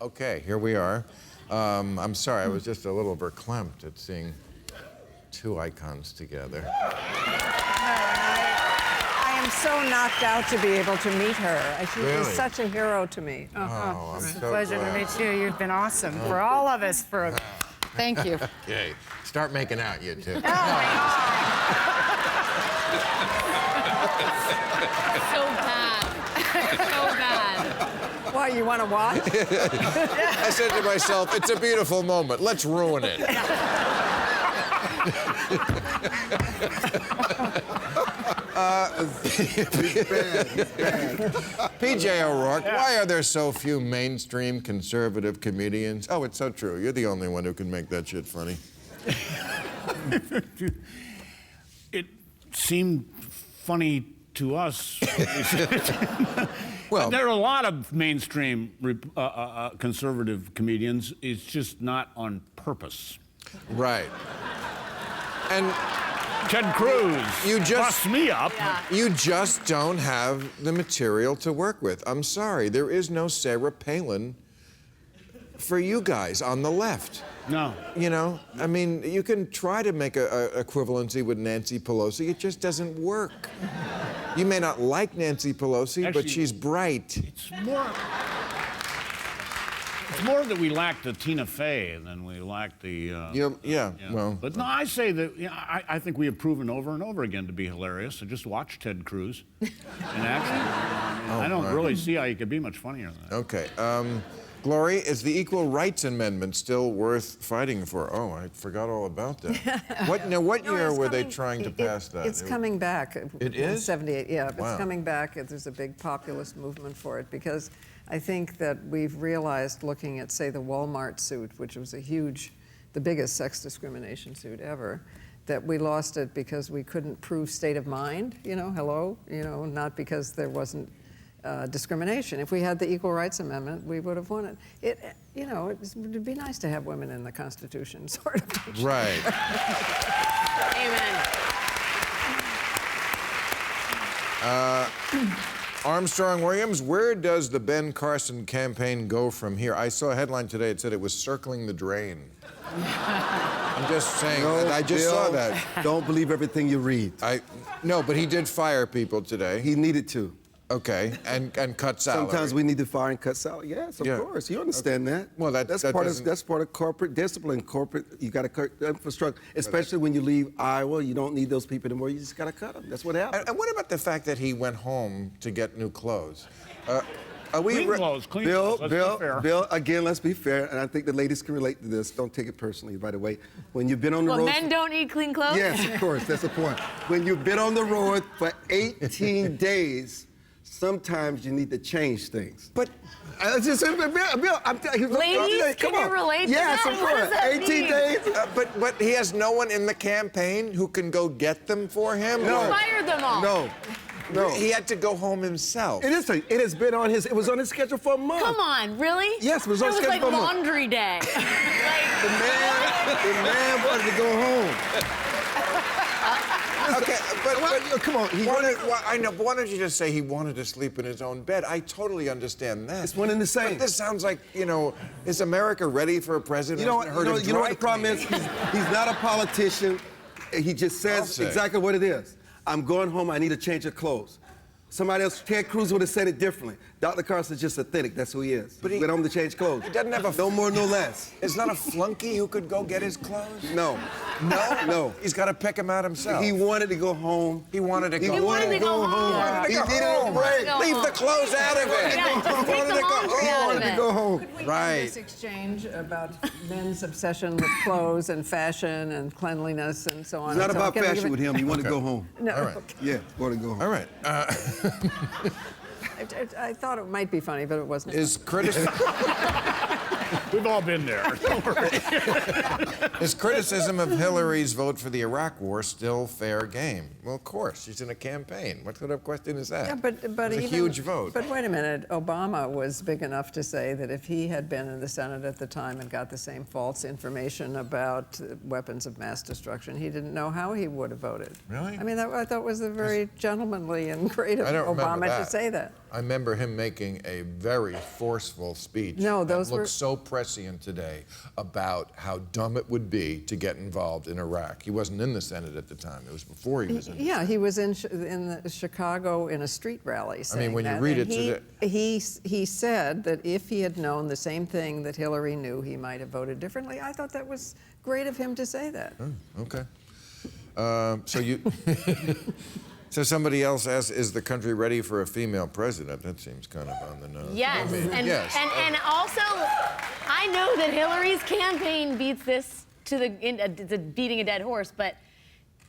Okay, here we are. I'm sorry, I was just a little verklempt at seeing two icons together. I am so knocked out to be able to meet her. She Really? is such a hero to me. Oh, I'm It's a so pleasure glad. to meet you. You've been awesome for all of us. Thank you. Okay, start making out, you two. Oh, my God. So bad. So bad. Why, you want to watch? I said to myself, it's a beautiful moment. Let's ruin it. PJ O'Rourke, why are there so few mainstream conservative comedians? Oh, it's so true. You're the only one who can make that shit funny. It seemed funny to us. Well, there are a lot of mainstream conservative comedians. It's just not on purpose. right. And Ted Cruz You just- bust me up. you just don't have the material to work with. I'm sorry, there is no Sarah Palin for you guys on the left. No. You know, I mean, you can try to make a equivalency with Nancy Pelosi. It just doesn't work. You may not like Nancy Pelosi, Actually, but she's bright. It's more that we lack the Tina Fey than we lack the. Well. But no, I say that I think we have proven over and over again to be hilarious. So just watch Ted Cruz in action. I don't really see how you could be much funnier than that. Okay. Gloria, is the Equal Rights Amendment still worth fighting for? Oh, I forgot all about that. What year were they trying to pass that? It's coming back. It is? 78, yeah. Wow. It's coming back. There's a big populist movement for it because I think that we've realized, looking at, say, the Walmart suit, which was the biggest sex discrimination suit ever, that we lost it because we couldn't prove state of mind, not because there wasn't discrimination. If we had the Equal Rights Amendment, we would have won it. It'd be nice to have women in the Constitution, sort of. Right. Amen. Armstrong Williams, where does the Ben Carson campaign go from here? I saw a headline today, it said it was circling the drain. I'm just saying, I just saw that. Don't believe everything you read. No, but he did fire people today. He needed to. Okay, and cut salary. Sometimes we need to fire and cut salary. Yes, of course. You understand that. Well, that's part of corporate discipline. You got to cut infrastructure, especially when you leave Iowa. You don't need those people anymore. You just got to cut them. That's what happens. And what about the fact that he went home to get new clothes? Clean clothes. Let's be fair. Bill, again, let's be fair, and I think the ladies can relate to this. Don't take it personally, by the way. When you've been on the road... men don't need clean clothes? Yes, of course. That's the point. When you've been on the road for 18 days... Sometimes you need to change things. But Bill, I'm telling you. Ladies, can you relate to yes, that? Of What course. does that 18 mean? days. but he has no one in the campaign who can go get them for him? No. Fire them all. No. He had to go home himself. It has been on his. It was on his schedule for a month. Come on, really? Yes, it was on schedule like for a month. laundry day. The man wanted to go home. Okay, but come on. I know, but why don't you just say he wanted to sleep in his own bed? I totally understand that. It's one and the same. But this sounds like, is America ready for a president? You know what the problem is? He's not a politician. He just says exactly what it is. I'm going home. I need a change of clothes. Somebody else, Ted Cruz would have said it differently. Dr. Carson's just authentic. That's who he is. But he went home to change clothes. He doesn't have a... No more, no less. It's not a flunky who could go get his clothes? No. No. He's got to pick them out himself. He wanted to go home. He wanted to go home. He wanted to go home. He needed a break. Leave the clothes out of it. Yeah, just take the laundry He out of wanted to it. go home. Could we Right. have this exchange about men's obsession with clothes and fashion and cleanliness and so on? It's not and so about on? Can we fashion give with him. He wanted to go home. No. All right. Yeah, wanted to go home. All right. I thought it might be funny, but it wasn't. Is criticism... We've all been there. Don't worry. Is criticism of Hillary's vote for the Iraq War still fair game? Well, of course. She's in a campaign. What sort of question is that? Yeah, but It's a even, huge vote. But wait a minute, Obama was big enough to say that if he had been in the Senate at the time and got the same false information about weapons of mass destruction, he didn't know how he would have voted. Really? I mean, I thought was a very gentlemanly and great of I don't remember Obama to that. say that. I remember him making a very forceful speech No, those that looks were- so prescient today about how dumb it would be to get involved in Iraq. He wasn't in the Senate at the time. It was before he was in. Yeah, he was in Chicago in a street rally saying when you that. read And it he said that if he had known the same thing that Hillary knew, he might have voted differently. I thought that was great of him to say that. Oh, okay. So you. So somebody else asked, is the country ready for a female president? That seems kind of on the nose. Yes, I mean, and, yes. and also, I know that Hillary's campaign beats this to beating a dead horse, but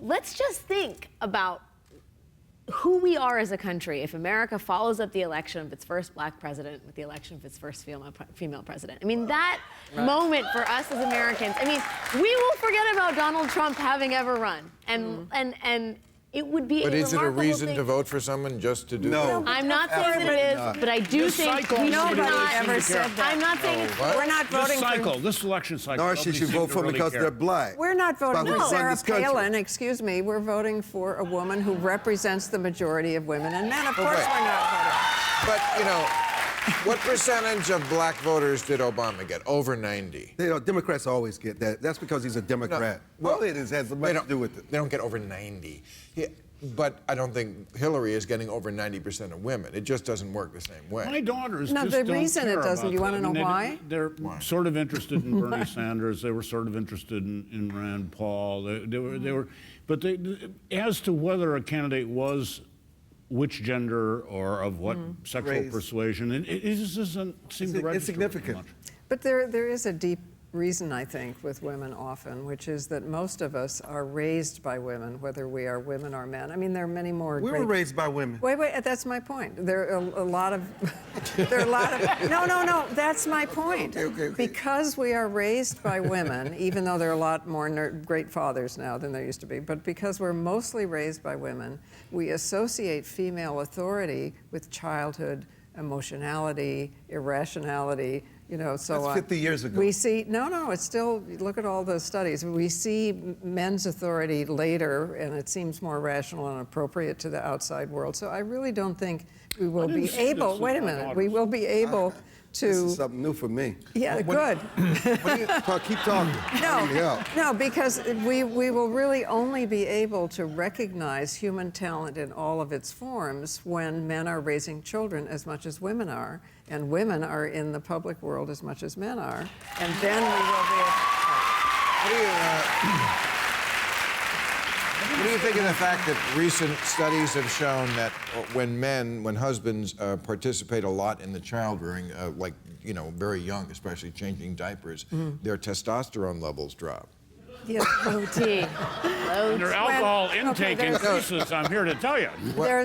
let's just think about who we are as a country if America follows up the election of its first black president with the election of its first female president. I mean, that moment for us as Americans, I mean, we will forget about Donald Trump having ever run. And it would be But a is it a remarkable reason thing. to vote for someone just to do No. that? I'm not saying that it is, but I do This think cycle, we should nobody not ever said that. I'm not saying it's What? We're not voting This cycle, for... this election cycle. No, she nobody should seemed vote to for them really because care. they're black. We're not voting But we for run Sarah this country. Palin, excuse me. We're voting for a woman who represents the majority of women and men. Of course Right. we're not voting. But, you know, what percentage of black voters did Obama get? Over 90. Democrats always get that. That's because he's a Democrat. well, All it is has They much to don't, do with it. they don't get over 90. But I don't think Hillary is getting over 90% of women. It just doesn't work the same way. My daughters No, just the don't reason it care doesn't, about you wanna that. know why? They're sort of interested in Bernie Sanders. They were sort of interested in Rand Paul. They were, but as to whether a candidate was which gender or of what sexual Race. persuasion, it just doesn't seem to register insignificant. much. But there is a deep reason, I think, with women often, which is that most of us are raised by women, whether we are women or men. I mean, there are many more We great... were raised by women. Wait, that's my point. There are a lot of... No, that's my point. Okay. Because we are raised by women, even though there are a lot more great fathers now than there used to be, but because we're mostly raised by women, we associate female authority with childhood, emotionality, irrationality, so That's 50 years ago. We see, no, it's still, look at all the studies. We see men's authority later, and it seems more rational and appropriate to the outside world. So I really don't think we will be able, wait a minute, we will be able This to, is something new for me. yeah, good. Keep talking. I need help. No, because we will really only be able to recognize human talent in all of its forms when men are raising children as much as women are, and women are in the public world as much as men are, and then we will be able... What do you think of the fact that recent studies have shown that when husbands participate a lot in the child rearing, very young, especially changing diapers, their testosterone levels drop? Yes. Low T. Low Their T. alcohol okay, intake there's- increases, I'm here to tell you. There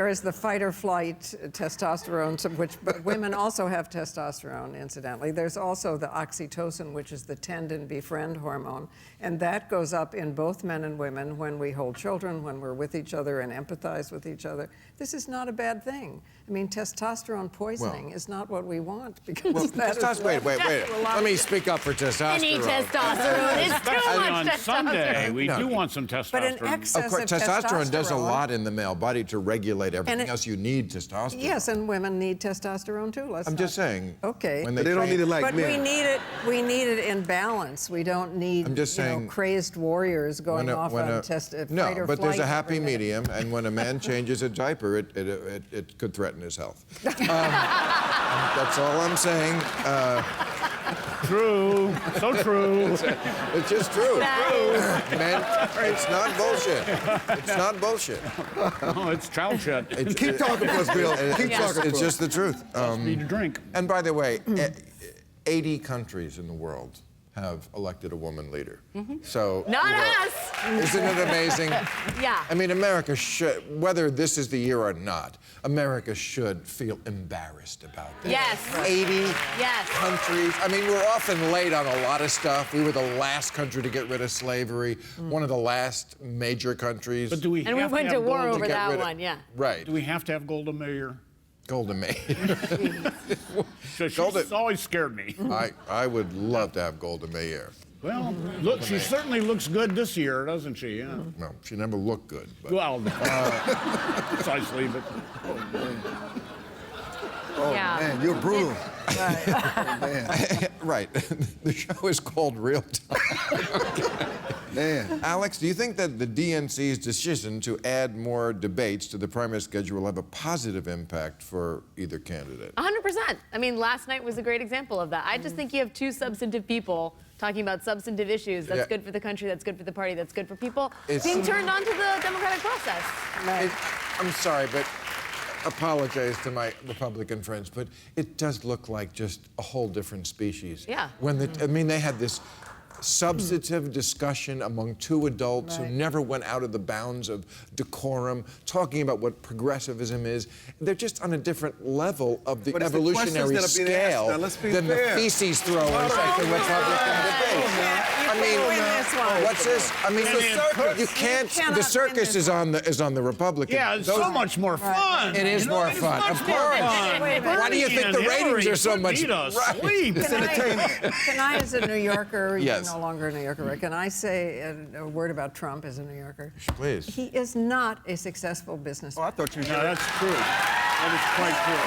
is the fight or flight testosterone, but women also have testosterone, incidentally. There's also the oxytocin, which is the tend and befriend hormone, and that goes up in both men and women when we hold children, when we're with each other and empathize with each other. This is not a bad thing. I mean, testosterone poisoning is not what we want because that is Wait. Let me speak up for testosterone. Any testosterone. It's too Especially much on Sunday, testosterone. we do want some But an testosterone. excess Of course, of testosterone does a testosterone- lot in the male body to regulate everything it- else. You need testosterone. Yes, and women need testosterone too. I'm just saying. Okay. When They don't need it like But men. we need it in balance. We don't need I'm just saying, crazy warriors going off on no, fight or but there's a flight happy every minute. medium, and when a man changes a diaper, it could threaten his health. That's all I'm saying. True, so true. It's just true. That is- Men, it's not bullshit. It's not bullshit. No, it's child shit. Keep talking for us, Bill. Keep It's talking it's for just the truth. Need to drink. And by the way, 80 countries in the world have elected a woman leader. So Not you know, us. Isn't it amazing? Yeah. I mean, America should, whether this is the year or not, America should feel embarrassed about that. Yes. 80 Yes. countries. I mean, we're often late on a lot of stuff. We were the last country to get rid of slavery, one of the last major countries. But do we And we have went to to have war Golda, over get that rid of- one, yeah. Right. Do we have to have Golda Meir? Golda Meir. She's Golda- always scared me. I would love to have Golda Meir. Well, look, she certainly looks good this year, doesn't she? Yeah. No, she never looked good. But. Well, precisely, but Yeah. Man, you're brutal. Oh, man. Right. The show is called Real Time. Man. Alex, do you think that the DNC's decision to add more debates to the primary schedule will have a positive impact for either candidate? 100%. I mean, last night was a great example of that. I just think you have two substantive people talking about substantive issues. That's Yeah. good for the country, that's good for the party, that's good for people, It's- being turned on to the democratic process. I'm sorry, but apologize to my Republican friends, but it does look like just a whole different species. Yeah. I mean, they had this substantive discussion among two adults who never went out of the bounds of decorum, talking about what progressivism is. They're just on a different level of the But it's the evolutionary questions that are being asked. scale Now, let's be than fair. the feces throwers like the Republican debate. I mean, win this one. what's this? I mean, you can't. cannot The win circus this is on the Republican. yeah, it's so much more fun. It is You know, more it's fun, much of more course. fun. Wait a minute. Why do you think Bernie the and ratings Hillary are so could much? beat us. Right. Sleep. Can I, as a New Yorker, Yes. you're no longer a New Yorker, right? Can I say a word about Trump as a New Yorker? Please. He is not a successful businessman. Oh, I thought you No, that's true. That is quite true.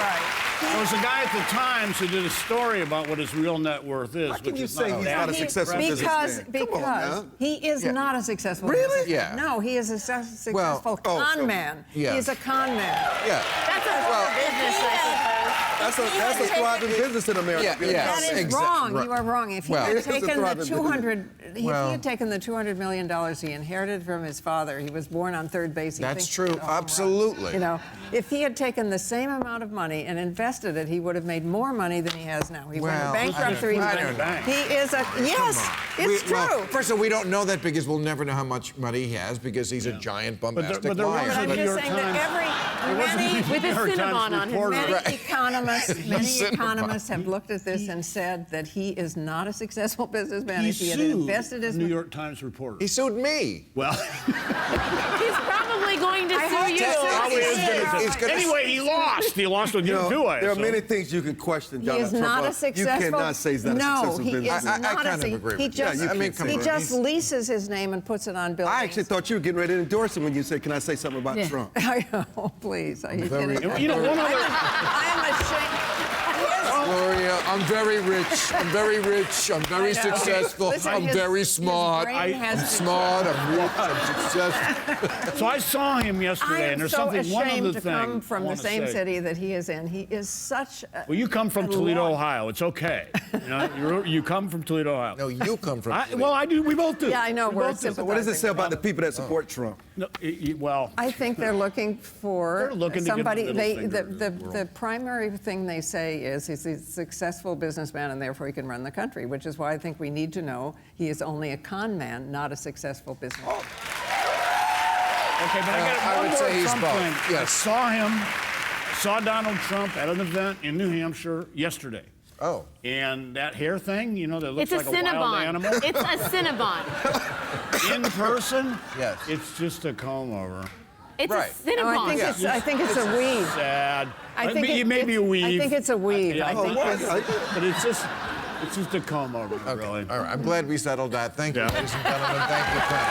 There was a guy at the Times who did a story about what his real net worth is. How can which you is say not he's that not a He- successful because businessman? Come on now. he is not a successful Really? businessman. Yeah. No, he is a successful Well, con man. yeah. He is a con man. Yeah. That's a business, I That's a thriving business in America. Yeah, yeah. That is Exa- wrong. right. You are wrong. If he Well- had It is a taken the thriving 200, if he Well- had taken the $200 million he inherited from his father, he was born on third base. He That's thinks true. he hit a home run. Absolutely. You know, if he had taken the same amount of money and invested it, he would have made more money than he has now. He went Well, bankrupt or I he don't went. know. He is a yes. It's true. Well, first of all, we don't know that because we'll never know how much money he has because he's a giant bombastic but there liar. was But I'm New just York saying that Times- many With a New York Cinnabon Times on his reporter- many Cinnabon. economists have looked at this and said that he is not a successful businessman. He If he had sued invested his New money. York Times reporter. He sued me. Well, He's probably going to I sue hope you. to. probably is gonna- He's gonna- anyway, he lost. He lost with You you know, too. there are many things you can question He Donald is Trump not on. a successful. You cannot say he's not a no, successful he is businessman. I not kind of a. agree He with you. just, Yeah, you can't say he that. just leases his name and puts it on buildings. I actually thought you were getting ready to endorse him when you said, "Can I say something about Trump?" I know, please. Are you very- kidding? You know, one other. I am ashamed. Gloria, I'm very rich. I'm very rich. I'm very I know. successful. Listen, I'm his- very his smart. brain I'm has smart. I'm rich. I'm successful. So I saw him I yesterday, am and there's so something. One ashamed other to thing come I from the wanna same say. city that he is in. He is such a. Well, you come from a Toledo, lord. Ohio. It's okay. You know, you come from Toledo, Ohio. No, you come from. Well, I do. We both do. Yeah, I know, We we're both do. So what does it say about the people that support Trump? No, well, I think they're looking for They're looking to give somebody. the middle finger to the world. The primary thing they say is he's a successful businessman and therefore he can run the country, which is why I think we need to know he is only a con man, not a successful businessman. okay, but I got I one would more say he's Trump both. thing. Yes. I saw Donald Trump at an event in New Hampshire yesterday. Oh. And that hair thing, you know, that looks It's a like a wild Cinnabon. animal. It's a Cinnabon. In person, Yes. it's just a comb over. It's Right. a Cinnabon. No, I think it's a weave. Sad. I think it may be a it's- weave. I think it's a weave. Yeah, I think but it's just a comb over, really. All right. I'm glad we settled that. Thank you, Yeah. ladies and gentlemen. Thank you, Trump.